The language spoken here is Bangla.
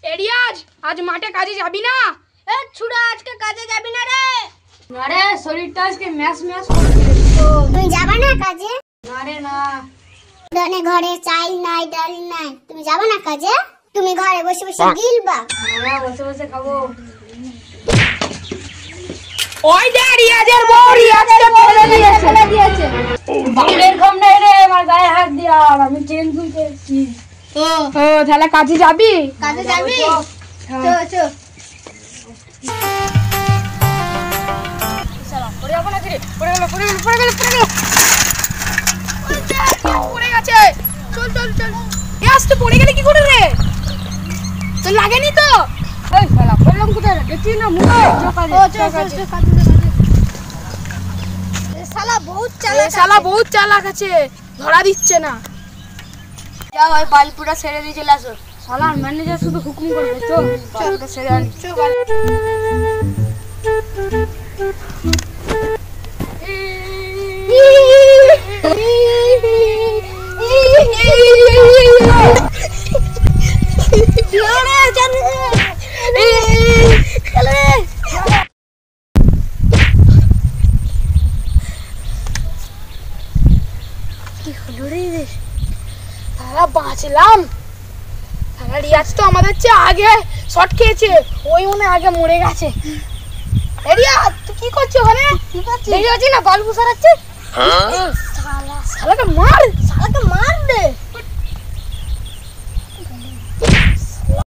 এরিয়াজ আজ মাঠে কাজে যাবি না? এ ছুড়া আজকে কাজে যাবি না রে? আরে শরীরটা আজকে ম্যাচ ম্যাচ করছে। তুই যাবে না কাজে? না রে না। দনে ঘরে চাল নাই ডাল নাই, তুমি যাবে না কাজে? তুমি ঘরে বসে বসে গিলবা? হ্যাঁ বসে বসে খাবো। ওই দে রিয়াজের বউ রিয়াজকে ফেলে দিয়েছে। বাপের ঘম নাই রে, আমার গায়ে হাত দিয়া, আমি চেন তুলতে এসেছি। ও তাহলে কাজে যাবি? কাজে যাবি? চো চো। পড়ে যাবো না কি রে? পড়ে গেল। পড়ে গেছে। চল। এ আস্তে পড়ে গেলে কি করে রে? তোর লাগেনি তো? এই শালা পড়লাম কোথায় রে? দেখি না মুখে। চো কাজে। এ শালা বহুত চালাক আছে, ধরা দিচ্ছে না। যাও ওই বালপুরা ছেড়ে দিয়ে চলে আসো। শালার ম্যানেজার শুধু হুকুম করবে। চল বালপুটা ছেড়ে আনি। চো বাঁচলাম। রিয়াজ তো আমাদের চেয়ে আগে শট খেয়েছে, ওই মনে আগে মরে গেছে। রিয়াজ তুই কি করছিস ওখানে? দেখে আছিস না বাল্বু সারাচ্ছে। শালাকে মার শালাকে মার দে।